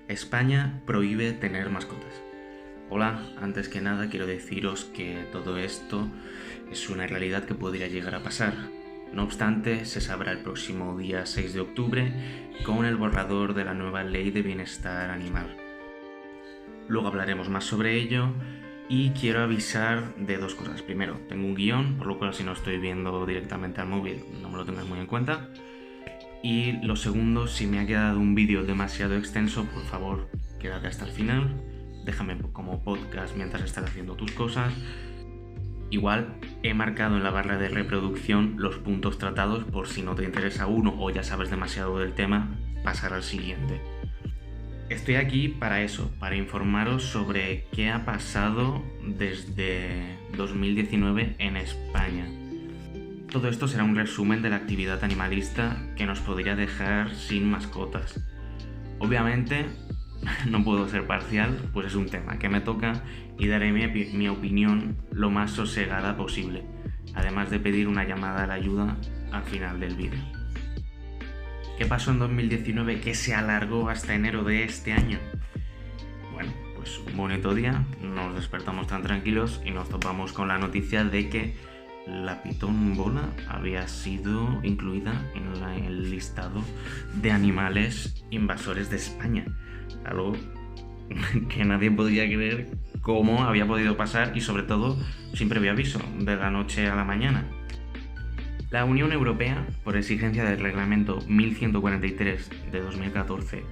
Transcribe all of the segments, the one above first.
España prohíbe tener mascotas. Hola, antes que nada quiero deciros que todo esto es una realidad que podría llegar a pasar. No obstante, se sabrá el próximo día 6 de octubre con el borrador de la nueva Ley de Bienestar Animal. Luego hablaremos más sobre ello y quiero avisar de dos cosas. Primero, tengo un guión, por lo cual si no estoy viendo directamente al móvil no me lo tengas muy en cuenta. Y lo segundo, si me ha quedado un vídeo demasiado extenso, por favor, quédate hasta el final. Déjame como podcast mientras estás haciendo tus cosas. Igual he marcado en la barra de reproducción los puntos tratados por si no te interesa uno o ya sabes demasiado del tema, pasar al siguiente. Estoy aquí para eso, para informaros sobre qué ha pasado desde 2019 en España. Todo esto será un resumen de la actividad animalista que nos podría dejar sin mascotas. Obviamente no puedo ser parcial, pues es un tema que me toca y daré mi opinión lo más sosegada posible, además de pedir una llamada a la ayuda al final del vídeo. ¿Qué pasó en 2019 que se alargó hasta enero de este año? Bueno, pues un bonito día, nos despertamos tan tranquilos y nos topamos con la noticia de que la pitón bola había sido incluida en el listado de animales invasores de España. Algo que nadie podía creer cómo había podido pasar y sobre todo sin previo aviso, de la noche a la mañana. La Unión Europea, por exigencia del Reglamento 1143 de 2014,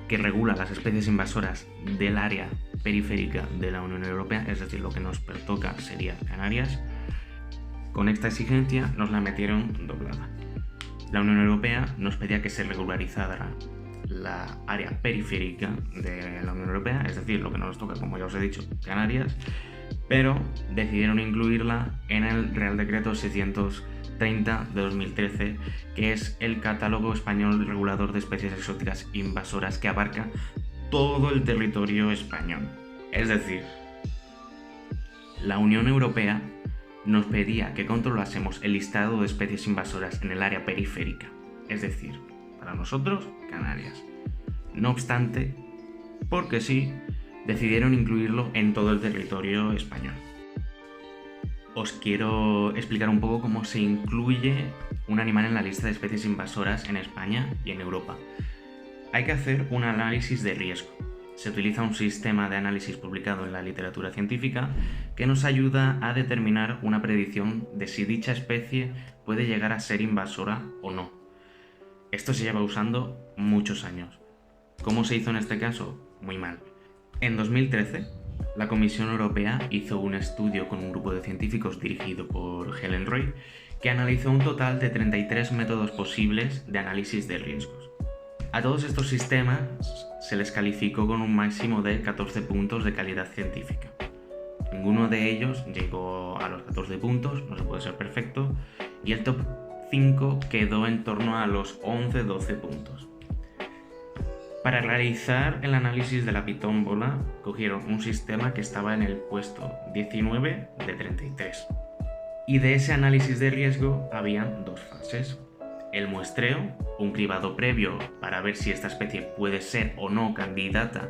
que regula las especies invasoras del área periférica de la Unión Europea, es decir, lo que nos pertoca sería Canarias, con esta exigencia nos la metieron doblada. La Unión Europea nos pedía que se regularizara la área periférica de la Unión Europea, es decir, lo que nos toca, como ya os he dicho, Canarias, pero decidieron incluirla en el Real Decreto 630 de 2013, que es el catálogo español regulador de especies exóticas invasoras que abarca todo el territorio español. Es decir, la Unión Europea nos pedía que controlásemos el listado de especies invasoras en el área periférica, es decir, para nosotros, Canarias. No obstante, porque sí, decidieron incluirlo en todo el territorio español. Os quiero explicar un poco cómo se incluye un animal en la lista de especies invasoras en España y en Europa. Hay que hacer un análisis de riesgo. Se utiliza un sistema de análisis publicado en la literatura científica que nos ayuda a determinar una predicción de si dicha especie puede llegar a ser invasora o no. Esto se lleva usando muchos años. ¿Cómo se hizo en este caso? Muy mal. En 2013, la Comisión Europea hizo un estudio con un grupo de científicos dirigido por Helen Roy que analizó un total de 33 métodos posibles de análisis de riesgos. A todos estos sistemas se les calificó con un máximo de 14 puntos de calidad científica. Ninguno de ellos llegó a los 14 puntos, no se puede ser perfecto, y el top 5 quedó en torno a los 11-12 puntos. Para realizar el análisis de la pitón bola, cogieron un sistema que estaba en el puesto 19 de 33. Y de ese análisis de riesgo habían dos fases. El muestreo, un cribado previo para ver si esta especie puede ser o no candidata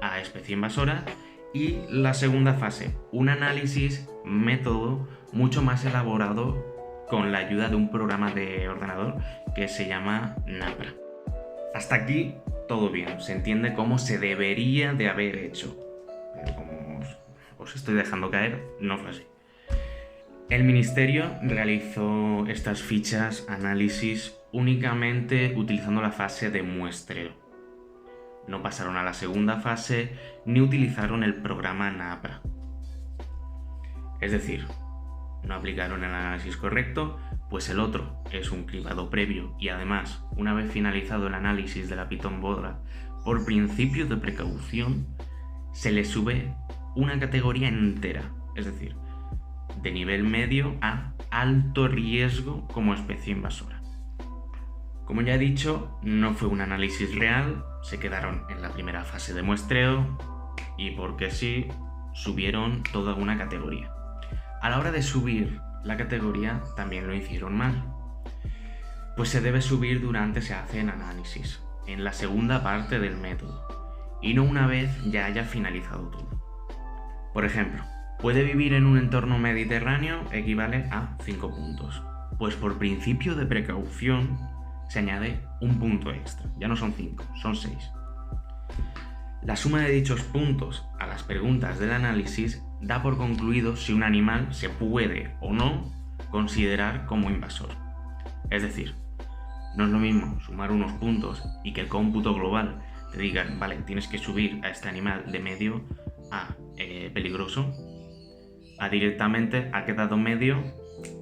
a especie invasora, y la segunda fase, un análisis método mucho más elaborado con la ayuda de un programa de ordenador que se llama NAPRA. Hasta aquí todo bien, se entiende cómo se debería de haber hecho, pero como os estoy dejando caer, no fue así. El Ministerio realizó estas fichas análisis únicamente utilizando la fase de muestreo. No pasaron a la segunda fase ni utilizaron el programa NAPRA. Es decir, no aplicaron el análisis correcto, pues el otro es un cribado previo y además, una vez finalizado el análisis de la pitón bola, por principio de precaución, se le sube una categoría entera, es decir, de nivel medio a alto riesgo como especie invasora. Como ya he dicho, no fue un análisis real, se quedaron en la primera fase de muestreo y porque sí, subieron toda una categoría. A la hora de subir la categoría también lo hicieron mal, pues se debe subir durante se hacen análisis, en la segunda parte del método, y no una vez ya haya finalizado todo. Por ejemplo, puede vivir en un entorno mediterráneo equivale a 5 puntos. Pues por principio de precaución se añade un punto extra. Ya no son 5, son 6. La suma de dichos puntos a las preguntas del análisis da por concluido si un animal se puede o no considerar como invasor. Es decir, no es lo mismo sumar unos puntos y que el cómputo global te diga, vale, tienes que subir a este animal de medio a peligroso, a directamente ha quedado medio,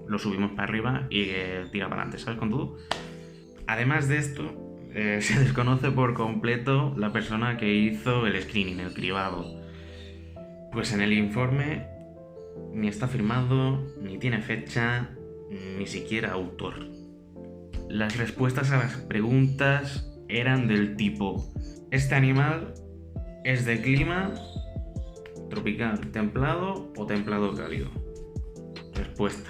lo subimos para arriba y tira para adelante, ¿sabes? Con todo. Además de esto, se desconoce por completo la persona que hizo el screening, el cribado. Pues en el informe ni está firmado, ni tiene fecha, ni siquiera autor. Las respuestas a las preguntas eran del tipo: ¿este animal es de clima tropical templado o templado cálido? Respuesta: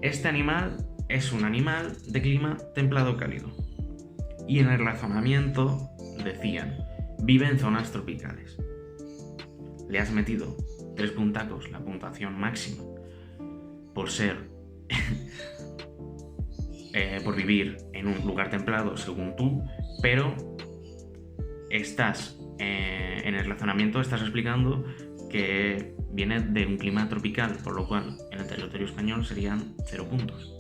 este animal es un animal de clima templado cálido. Y en el razonamiento decían: vive en zonas tropicales. Le has metido 3 puntacos, la puntuación máxima, por ser por vivir en un lugar templado según tú, pero estás en el razonamiento estás explicando que viene de un clima tropical, por lo cual en el territorio español serían 0 puntos.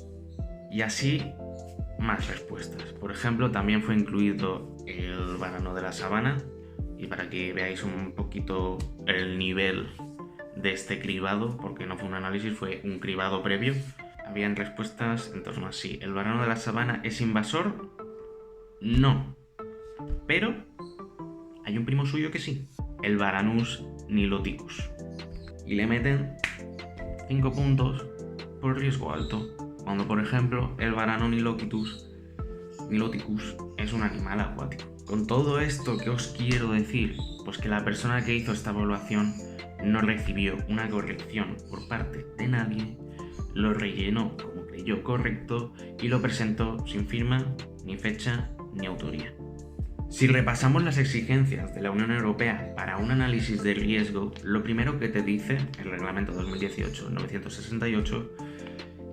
Y así más respuestas. Por ejemplo, también fue incluido el varano de la sabana, y para que veáis un poquito el nivel de este cribado, porque no fue un análisis, fue un cribado previo, habían respuestas en torno a sí. ¿El varano de la sabana es invasor? No. Pero hay un primo suyo que sí, el Varanus niloticus. Y le meten 5 puntos por riesgo alto, cuando por ejemplo el varano niloticus es un animal acuático. Con todo esto, ¿qué os quiero decir? Pues que la persona que hizo esta evaluación no recibió una corrección por parte de nadie, lo rellenó como creyó correcto y lo presentó sin firma, ni fecha, ni autoría. Si repasamos las exigencias de la Unión Europea para un análisis de riesgo, lo primero que te dice el Reglamento 2018-968,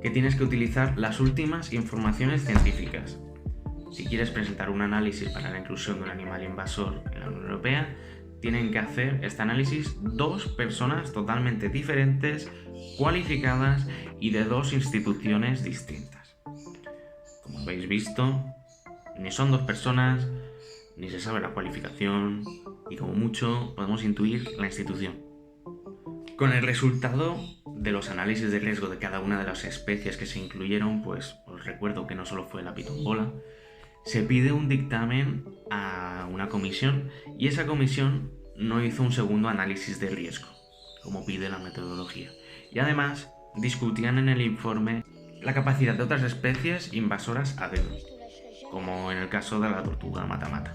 que tienes que utilizar las últimas informaciones científicas. Si quieres presentar un análisis para la inclusión de un animal invasor en la Unión Europea, tienen que hacer este análisis 2 personas totalmente diferentes, cualificadas y de 2 instituciones distintas. Como habéis visto, ni son 2 personas, ni se sabe la cualificación, y como mucho podemos intuir la institución. Con el resultado de los análisis de riesgo de cada una de las especies que se incluyeron, pues os recuerdo que no solo fue la pitombola, se pide un dictamen a una comisión y esa comisión no hizo un segundo análisis de riesgo, como pide la metodología. Y además discutían en el informe la capacidad de otras especies invasoras a dedo, como en el caso de la tortuga mata-mata.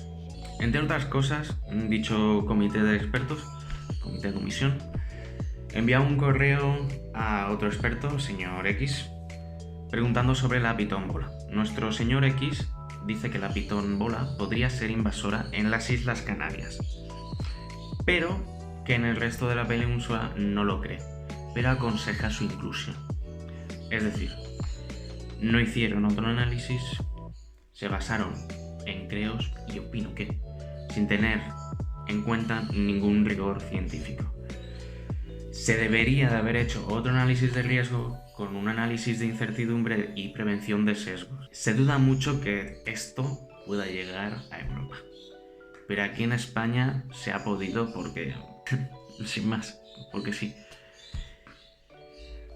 Entre otras cosas, dicho comité de expertos, comité de comisión, envía un correo a otro experto, señor X, preguntando sobre la pitombola. Nuestro señor X dice que la pitombola podría ser invasora en las Islas Canarias, pero que en el resto de la península no lo cree, pero aconseja su inclusión. Es decir, no hicieron otro análisis, se basaron en creos y opino que, sin tener en cuenta ningún rigor científico. Se debería de haber hecho otro análisis de riesgo con un análisis de incertidumbre y prevención de sesgos. Se duda mucho que esto pueda llegar a Europa, pero aquí en España se ha podido porque, sin más, porque sí.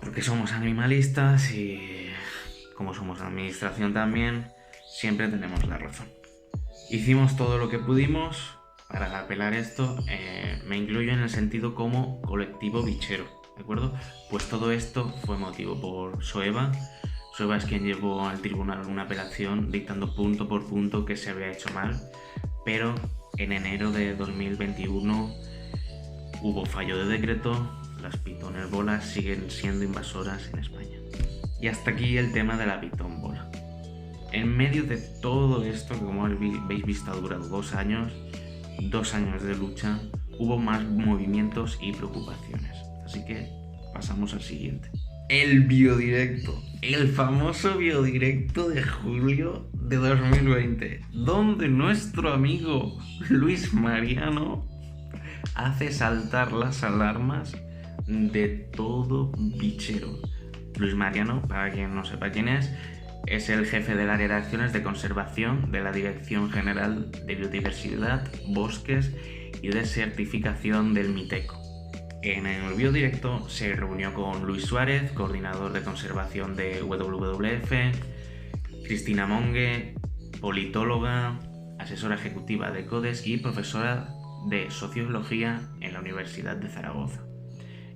Porque somos animalistas y, como somos administración también, siempre tenemos la razón. Hicimos todo lo que pudimos para apelar esto, me incluyo en el sentido como colectivo bichero, ¿de acuerdo? Pues todo esto fue motivo por SOEVA. SOEVA es quien llevó al tribunal una apelación dictando punto por punto que se había hecho mal, pero en enero de 2021 hubo fallo de decreto, las pitones bolas siguen siendo invasoras en España. Y hasta aquí el tema de la pitón bola. En medio de todo esto, que como habéis visto ha durado 2 años, 2 años de lucha hubo más movimientos y preocupaciones. Así que pasamos al siguiente. El biodirecto, el famoso biodirecto de julio de 2020, donde nuestro amigo Luis Mariano hace saltar las alarmas de todo bichero. Luis Mariano, para quien no sepa quién es el jefe del área de acciones de conservación de la Dirección General de Biodiversidad, Bosques y Desertificación del MITECO. En el biodirecto se reunió con Luis Suárez, coordinador de conservación de WWF, Cristina Monge, politóloga, asesora ejecutiva de CODES y profesora de Sociología en la Universidad de Zaragoza,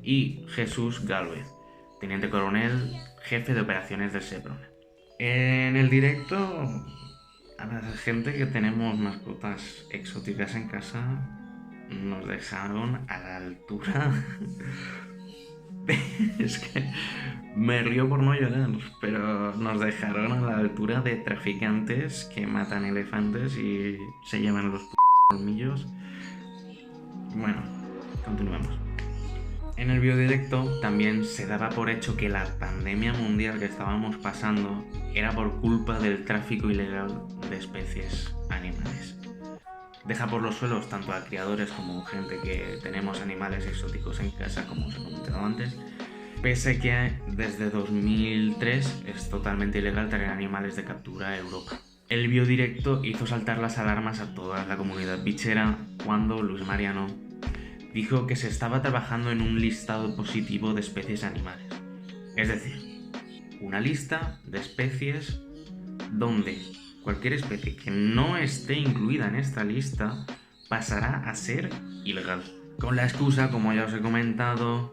y Jesús Gálvez, teniente coronel, jefe de operaciones del SEPRON. En el directo, a la gente que tenemos mascotas exóticas en casa, nos dejaron a la altura. Es que me río por no llorar, pero nos dejaron a la altura de traficantes que matan elefantes y se llevan los colmillos. Bueno, continuemos. En el biodirecto también se daba por hecho que la pandemia mundial que estábamos pasando era por culpa del tráfico ilegal de especies animales. Deja por los suelos tanto a criadores como gente que tenemos animales exóticos en casa, como os he comentado antes, pese a que desde 2003 es totalmente ilegal traer animales de captura a Europa. El biodirecto hizo saltar las alarmas a toda la comunidad bichera cuando Luis Mariano dijo que se estaba trabajando en un listado positivo de especies animales. Es decir, una lista de especies donde cualquier especie que no esté incluida en esta lista pasará a ser ilegal. Con la excusa, como ya os he comentado,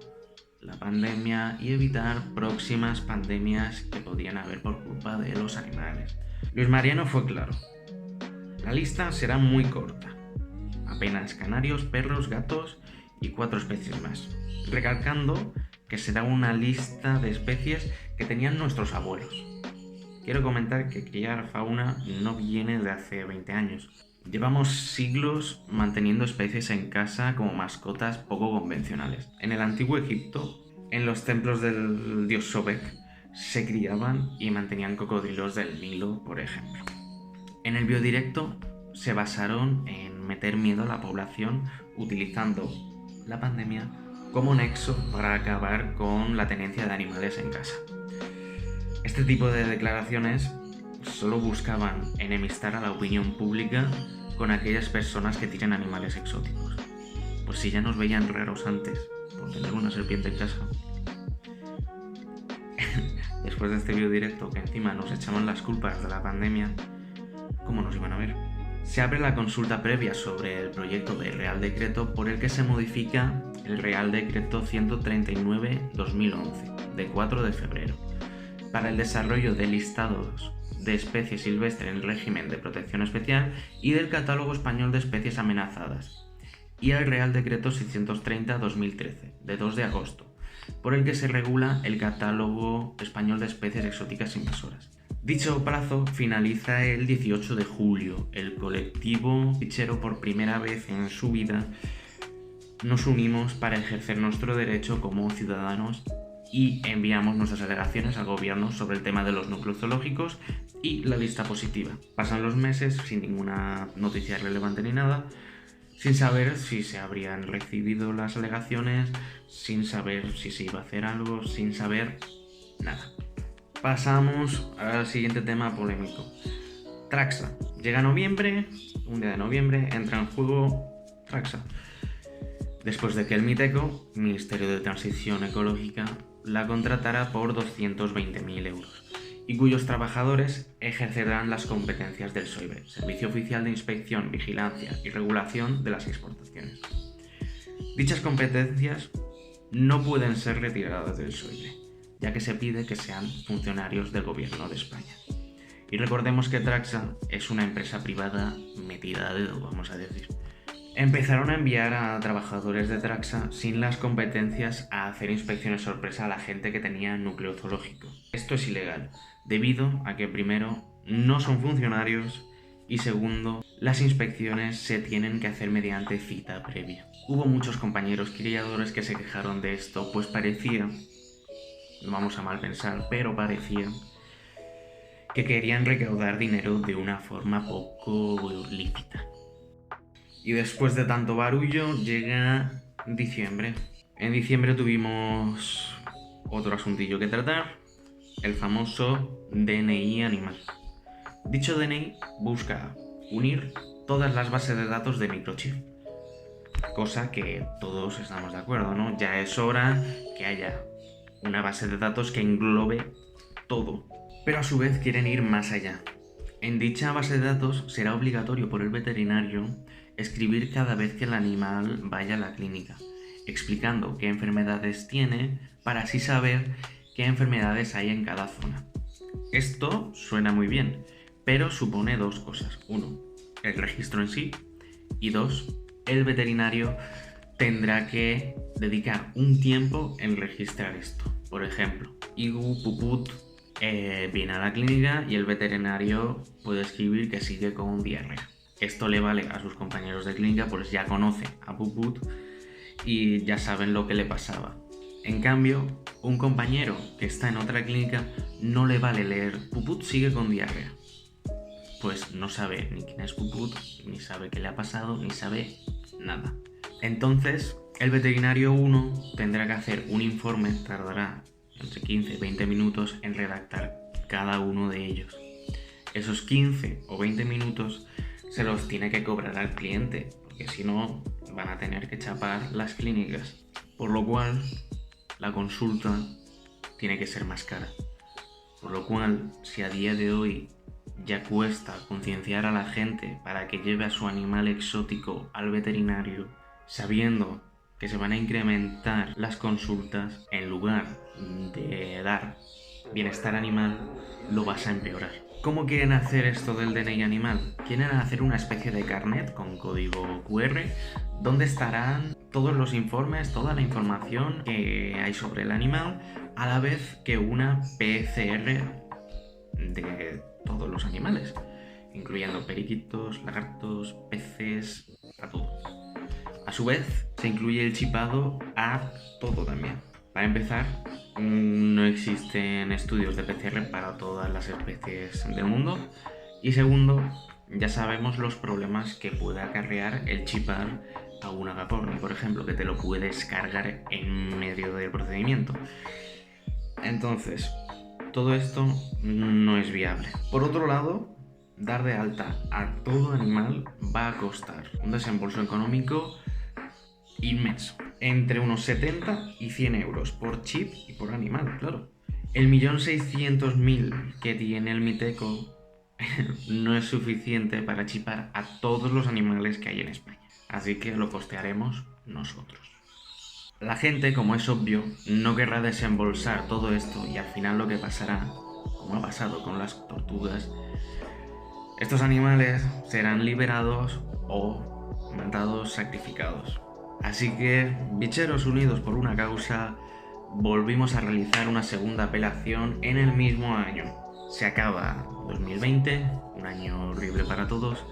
la pandemia y evitar próximas pandemias que podrían haber por culpa de los animales. Luis Mariano fue claro. La lista será muy corta. Apenas canarios, perros, gatos y 4 especies más, recalcando que será una lista de especies que tenían nuestros abuelos. Quiero comentar que criar fauna no viene de hace 20 años. Llevamos siglos manteniendo especies en casa como mascotas poco convencionales. En el antiguo Egipto, en los templos del dios Sobek, se criaban y mantenían cocodrilos del Nilo, por ejemplo. En el biodirecto se basaron en meter miedo a la población utilizando la pandemia como nexo para acabar con la tenencia de animales en casa. Este tipo de declaraciones solo buscaban enemistar a la opinión pública con aquellas personas que tienen animales exóticos. Pues si ya nos veían raros antes por tener una serpiente en casa, después de este biodirecto que encima nos echaban las culpas de la pandemia, ¿cómo nos iban a ver? Se abre la consulta previa sobre el proyecto de Real Decreto por el que se modifica el Real Decreto 139/2011, de 4 de febrero, para el desarrollo de listados de especies silvestres en régimen de protección especial y del Catálogo Español de Especies Amenazadas, y el Real Decreto 630/2013, de 2 de agosto, por el que se regula el Catálogo Español de Especies Exóticas Invasoras. Dicho plazo finaliza el 18 de julio. El colectivo bichero, por primera vez en su vida, nos unimos para ejercer nuestro derecho como ciudadanos y enviamos nuestras alegaciones al gobierno sobre el tema de los núcleos zoológicos y la lista positiva. Pasan los meses sin ninguna noticia relevante ni nada, sin saber si se habrían recibido las alegaciones, sin saber si se iba a hacer algo, sin saber nada. Pasamos al siguiente tema polémico. Traxa. Llega noviembre, un día de noviembre, entra en juego Traxa. Después de que el MITECO, Ministerio de Transición Ecológica, la contratara por 220.000 euros y cuyos trabajadores ejercerán las competencias del SOIBE, Servicio Oficial de Inspección, Vigilancia y Regulación de las Exportaciones. Dichas competencias no pueden ser retiradas del SOIBE, ya que se pide que sean funcionarios del Gobierno de España. Y recordemos que Traxa es una empresa privada metida a dedo, vamos a decir. Empezaron a enviar a trabajadores de Traxa sin las competencias a hacer inspecciones sorpresa a la gente que tenía núcleo zoológico. Esto es ilegal, debido a que primero no son funcionarios Y segundo, las inspecciones se tienen que hacer mediante cita previa. Hubo muchos compañeros criadores que se quejaron de esto, pues parecía, no vamos a mal pensar, pero parecía que querían recaudar dinero de una forma poco lícita. Y después de tanto barullo llega diciembre. En diciembre tuvimos otro asuntillo que tratar, el famoso DNI animal. Dicho DNI busca unir todas las bases de datos de microchip, cosa que todos estamos de acuerdo, ¿no? Ya es hora que haya una base de datos que englobe todo. Pero a su vez quieren ir más allá. En dicha base de datos será obligatorio por el veterinario escribir cada vez que el animal vaya a la clínica, explicando qué enfermedades tiene para así saber qué enfermedades hay en cada zona. Esto suena muy bien, pero supone dos cosas. Uno, el registro en sí, y dos, el veterinario tendrá que dedicar un tiempo en registrar esto. Por ejemplo, Igu Puput viene a la clínica y el veterinario puede escribir que sigue con diarrea. Esto le vale a sus compañeros de clínica, pues ya conocen a Puput y ya saben lo que le pasaba. En cambio, un compañero que está en otra clínica no le vale leer Puput sigue con diarrea. Pues no sabe ni quién es Puput, ni sabe qué le ha pasado, ni sabe nada. Entonces, el veterinario 1 tendrá que hacer un informe, tardará entre 15 y 20 minutos en redactar cada uno de ellos. Esos 15 o 20 minutos se los tiene que cobrar al cliente, porque si no van a tener que chapar las clínicas. Por lo cual, la consulta tiene que ser más cara. Por lo cual, si a día de hoy ya cuesta concienciar a la gente para que lleve a su animal exótico al veterinario, sabiendo que se van a incrementar las consultas, en lugar de dar bienestar animal, lo vas a empeorar. ¿Cómo quieren hacer esto del DNI animal? Quieren hacer una especie de carnet con código QR donde estarán todos los informes, toda la información que hay sobre el animal, a la vez que una PCR de todos los animales, incluyendo periquitos, lagartos, peces, a todo. A su vez, se incluye el chipado a todo también. Para empezar, no existen estudios de PCR para todas las especies del mundo. Y segundo, ya sabemos los problemas que puede acarrear el chipar a un agaporni, por ejemplo, que te lo puedes cargar en medio del procedimiento. Entonces, todo esto no es viable. Por otro lado, dar de alta a todo animal va a costar un desembolso económico inmenso, entre unos 70 y 100 euros por chip y por animal, claro. El 1.600.000 que tiene el Miteco no es suficiente para chipar a todos los animales que hay en España, así que lo costearemos nosotros. La gente, como es obvio, no querrá desembolsar todo esto y al final lo que pasará, como ha pasado con las tortugas, estos animales serán liberados o matados, sacrificados. Así que, bicheros unidos por una causa, volvimos a realizar una segunda apelación en el mismo año. Se acaba 2020, un año horrible para todos,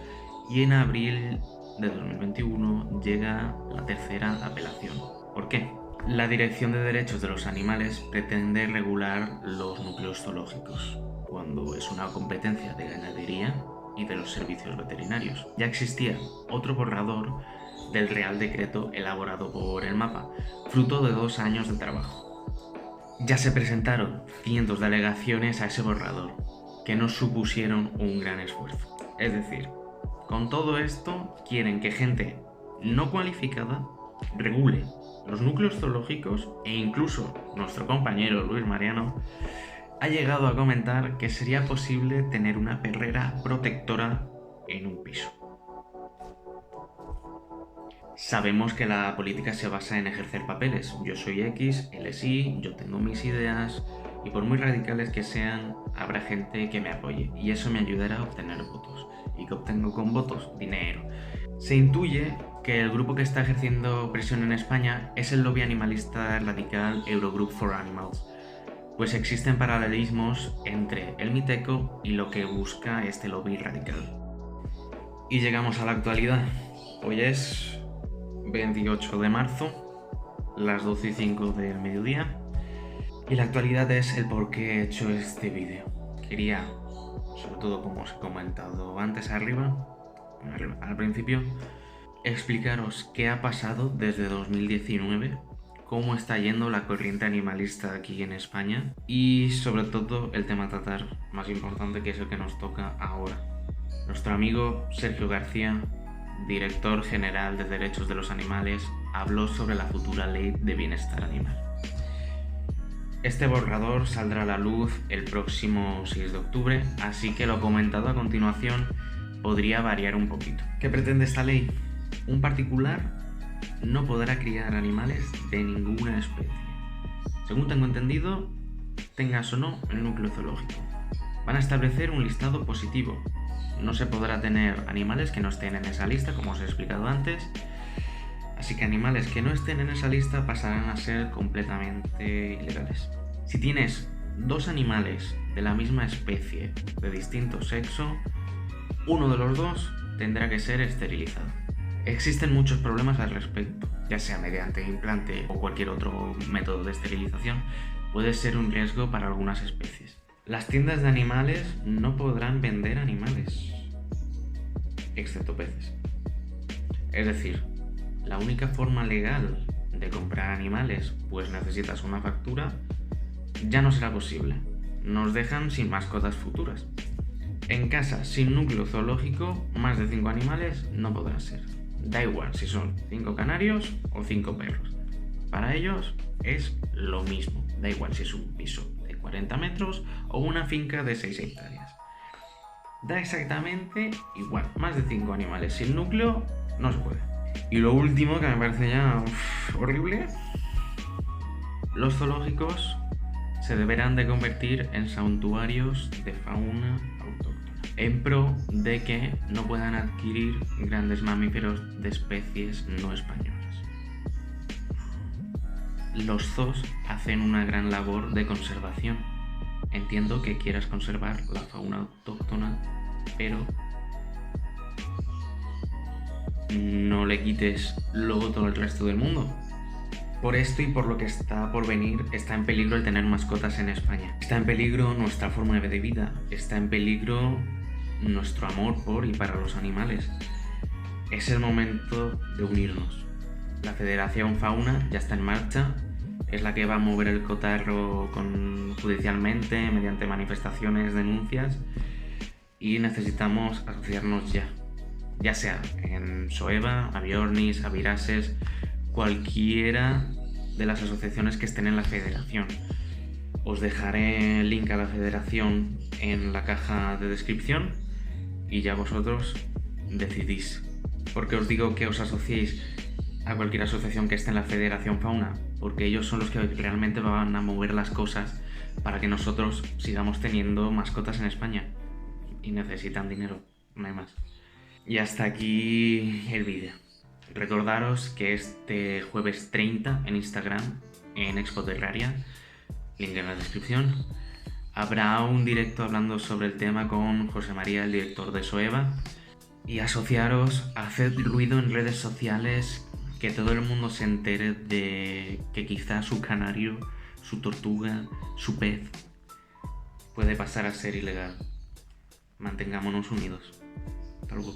y en abril de 2021 llega la tercera apelación. ¿Por qué? La Dirección de Derechos de los Animales pretende regular los núcleos zoológicos, cuando es una competencia de ganadería y de los servicios veterinarios. Ya existía otro borrador del Real Decreto elaborado por el MAPA, fruto de 2 años de trabajo. Ya se presentaron cientos de alegaciones a ese borrador, que no supusieron un gran esfuerzo. Es decir, con todo esto quieren que gente no cualificada regule los núcleos zoológicos e incluso nuestro compañero Luis Mariano ha llegado a comentar que sería posible tener una perrera protectora en un piso. Sabemos que la política se basa en ejercer papeles. Yo soy X, él es Y, yo tengo mis ideas y por muy radicales que sean, habrá gente que me apoye y eso me ayudará a obtener votos. ¿Y qué obtengo con votos? Dinero. Se intuye que el grupo que está ejerciendo presión en España es el lobby animalista radical Eurogroup for Animals, pues existen paralelismos entre el Miteco y lo que busca este lobby radical. Y llegamos a la actualidad. Hoy es 28 de marzo, las 12:05 del mediodía. Y la actualidad es el por qué he hecho este vídeo. Quería, sobre todo como os he comentado antes arriba, al principio, explicaros qué ha pasado desde 2019, cómo está yendo la corriente animalista aquí en España y sobre todo el tema a tratar más importante, que es el que nos toca ahora. Nuestro amigo Sergio García, director general de Derechos de los Animales, habló sobre la futura ley de bienestar animal. Este borrador saldrá a la luz el próximo 6 de octubre, así que lo comentado a continuación podría variar un poquito. ¿Qué pretende esta ley? Un particular no podrá criar animales de ninguna especie. Según tengo entendido, tengas o no el núcleo zoológico. Van a establecer un listado positivo. No se podrá tener animales que no estén en esa lista, como os he explicado antes. Así que animales que no estén en esa lista pasarán a ser completamente ilegales. Si tienes dos animales de la misma especie, de distinto sexo, uno de los dos tendrá que ser esterilizado. Existen muchos problemas al respecto, ya sea mediante implante o cualquier otro método de esterilización, puede ser un riesgo para algunas especies. Las tiendas de animales no podrán vender animales, excepto peces. Es decir, la única forma legal de comprar animales, pues necesitas una factura, ya no será posible. Nos dejan sin mascotas futuras. En casa, sin núcleo zoológico, más de 5 animales no podrán ser. Da igual si son 5 canarios o 5 perros. Para ellos es lo mismo. Da igual si es un piso de 40 metros o una finca de 6 hectáreas. Da exactamente igual. Más de 5 animales sin núcleo no se puede. Y lo último, que me parece ya horrible, los zoológicos se deberán de convertir en santuarios de fauna autóctona, en pro de que no puedan adquirir grandes mamíferos de especies no españolas. Los zoos hacen una gran labor de conservación. Entiendo que quieras conservar la fauna autóctona, pero no le quites luego todo el resto del mundo. Por esto y por lo que está por venir, está en peligro el tener mascotas en España. Está en peligro nuestra forma de vida, está en peligro nuestro amor por y para los animales. Es el momento de unirnos. La Federación Fauna ya está en marcha, es la que va a mover el cotarro judicialmente, mediante manifestaciones, denuncias, y necesitamos asociarnos ya. Ya sea en SOEVA, Abiornis, Abirases, cualquiera de las asociaciones que estén en la federación. Os dejaré el link a la federación en la caja de descripción y ya vosotros decidís. ¿Por qué os digo que os asociéis a cualquier asociación que esté en la Federación Fauna? Porque ellos son los que realmente van a mover las cosas para que nosotros sigamos teniendo mascotas en España. Y necesitan dinero, no hay más. Y hasta aquí el vídeo. Recordaros que este jueves 30 en Instagram, en Expo Terraria, link en la descripción, habrá un directo hablando sobre el tema con José María, el director de SOEVA. Y asociaros, haced ruido en redes sociales, que todo el mundo se entere de que quizá su canario, su tortuga, su pez puede pasar a ser ilegal. Mantengámonos unidos. Hasta luego.